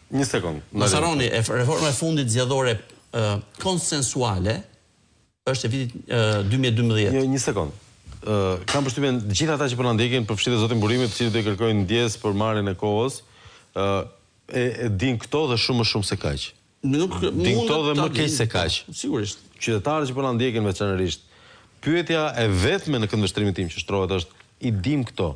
Një sekond. Mos harroni, reforma e fundit zgjedhore konsensuale është e vitit 2012. Një sekond. Kam përshtypjen gjithë ata që po na ndjekin, përfshirë dhe zotin Burimit, të cilët do i kërkojnë ndjes për marrjen e kohës, e din këto dhe shumë më shumë se kaq. Din këto dhe më keq se kaq. Sigurisht. Qytetarët që po na ndjekin veçanërisht, pyetja e vetme në këndvështrimin tim që shtrohet është, i dim këto.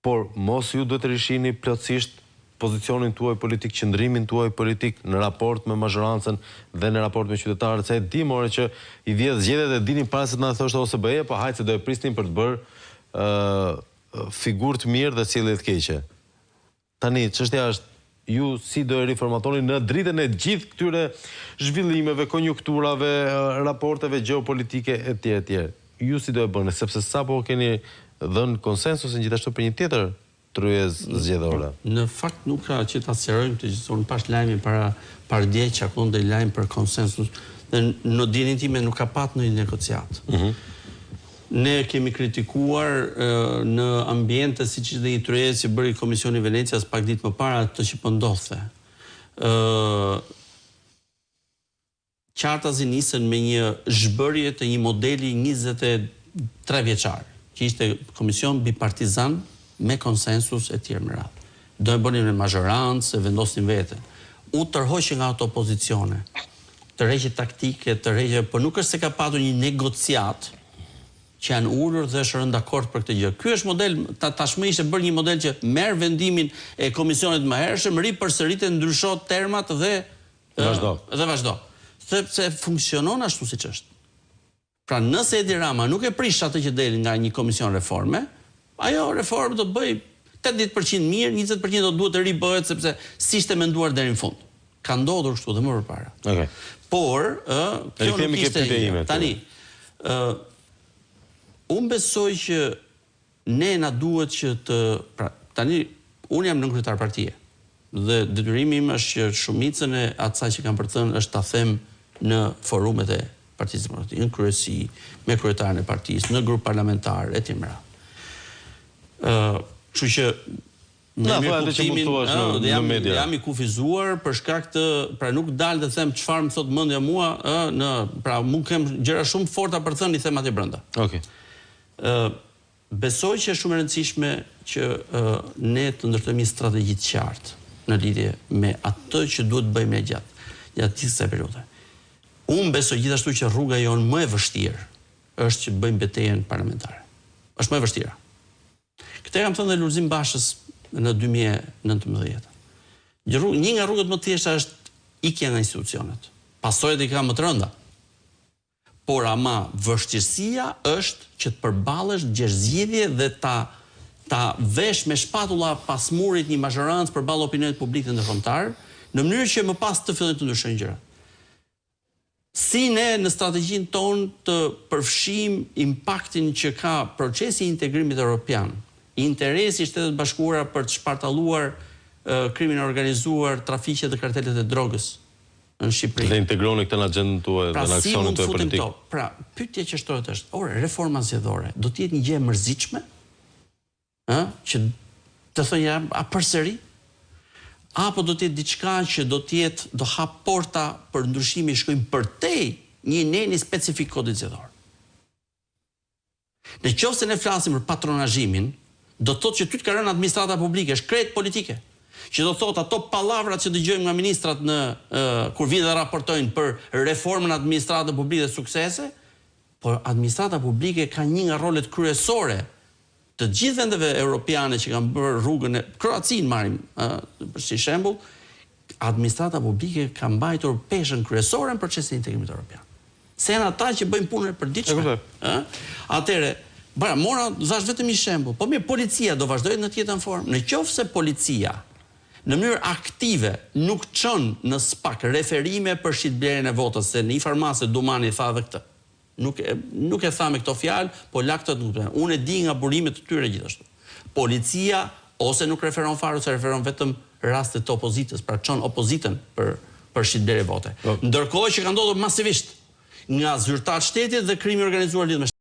Por mos ju duhet të rishini plotësisht pozicionin tuaj politik, qëndrimin tuaj politik në raport me mazhorancën dhe në raport me qytetarët, se e di more që i vjedh zgjedhjet e dinin para se të na thoshte OSBE, po hajtë se do e prisnin për të bërë figurë të mirë dhe sjellje të keqe. Tani, çështja është ju si do e riformatoni në dritën e gjithë këtyre zhvillimeve, konjunkturave, raporteve gjeopolitike etj. Ju si do e bëni, sepse sapo keni dhënë konsensusin gjithashtu për një tjetër tryez zgjedhore. Në fakt nuk ka që ta sqarojmë të gjithë, unë pash lajmin para dje që akon dhe lajm për konsensus dhe në dijenin time nuk ka pat në negociat. Ne kemi kritikuar në ambiente si që dhe një tryez që bëri Komisioni Venecias pak ditë më para të që po ndodhte. Qartazi nisën me një zhbërje të një modeli 23 vjeçar, që ishte komision bipartizan me konsensus e tjerë më radhë. Do e bënim në mazhorancë, e vendosin veten. U tërhoqë nga ato opozicione, tërheqje taktike, por nuk është se ka patur një negociat që janë ulur dhe është rënë dakord për këtë gjë. Ky është model, tashmë ishte bërë një model që merr vendimin e komisionit më hershëm, ripërsëritet, ndryshon termat dhe vazhdo. Sepse funksionon ashtu siç është. Pra nëse Edi Rama nuk e prish atë që del nga një komision reforme, ajo reformë do të bëj 80% mirë, 20% do duhet të ribëhet sepse si ishte menduar deri në fund. Ka ndodhur kështu dhe më përpara. Por, kjo nuk ishte tani. Unë besoj që ne na duhet që tani unë jam nënkryetar partie dhe detyrimi im është që shumicën e asaj që kam për të thënë është ta them në forumet e Partisë Demokratike, në kryesi, me kryetarin e partisë, në grup parlamentar etj. Kështu që me mirë kuptimin jam i kufizuar për shkak të, pra nuk dal të them çfarë më thot mendja mua, pra mund kem gjëra shumë forta për të thënë i them atje brenda. Besoj që është shumë e rëndësishme që ne të ndërtojmë një strategji të qartë në lidhje me atë që duhet bëjmë ne gjatë kësaj periudhe. Unë besoj gjithashtu që rruga jonë më e vështirë është që bëjmë betejën parlamentare. Është më e vështira. Këtë kam thënë dhe Lulzim Bashës në 2019. Një nga rrugët më të thjeshta është ikja nga institucionet. Pasojat i ka më të rënda. Por ama vështirësia është që të përballesh gjerzjedhje dhe ta vesh me shpatulla pas murit një mazhorancë përballë opinionit publik dhe ndërkombëtar, në mënyrë që më pas të fillojnë të ndryshojnë gjërat. Si ne në strategjinë tonë të përfshijmë impaktin që ka procesi i integrimit evropian, interesi i Shtetit Bashkuara për të shpartalluar krimin e organizuar, trafiqet dhe kartelet e drogës në Shqipëri. Dhe integroni këtë në agjendën tuaj dhe në aksionin tuaj politik. Pra, pyetja që shtohet është, reforma zgjedhore do të jetë një gjë e mërzitshme? Që të thënë a përsëri? Apo do të jetë diçka që do hap porta për ndryshime që shkojnë përtej një neni specifik kodit zgjedhor. Në qoftë se ne flasim për patronazhimin, do të thotë që ty të ka rënë administrata publike, është krejt politike. Që do të thotë ato pallavrat që dëgjojmë nga ministrat kur vinë dhe raportojnë për reformën e administratës publike dhe suksese, por administrata publike ka një nga rolet kryesore të gjithë vendeve europiane që kanë bërë rrugën e Kroacinë marrim për si shembull, administrata publike ka mbajtur peshën kryesore në procesin e integrimit evropian. Se janë ata që bëjnë punën e përditshme. Atëre, mora zash vetëm një shembull. Po mirë, policia do vazhdojë në të njëjtën formë. Në qoftë se policia në mënyrë aktive nuk çon në SPAK referime për shitblerjen e votës, se në një farmase Dumani tha edhe këtë. Nuk e tha me këto fjalë, po la këtë nuk. Unë e di nga burimet të tyre gjithashtu. Policia ose nuk referon fare, ose referon vetëm rastet të opozitës, pra çon opozitën për shitblerje vote. Ndërkohë që ka ndodhur masivisht nga zyrtarët shtetit dhe krimi organizuar lidhur me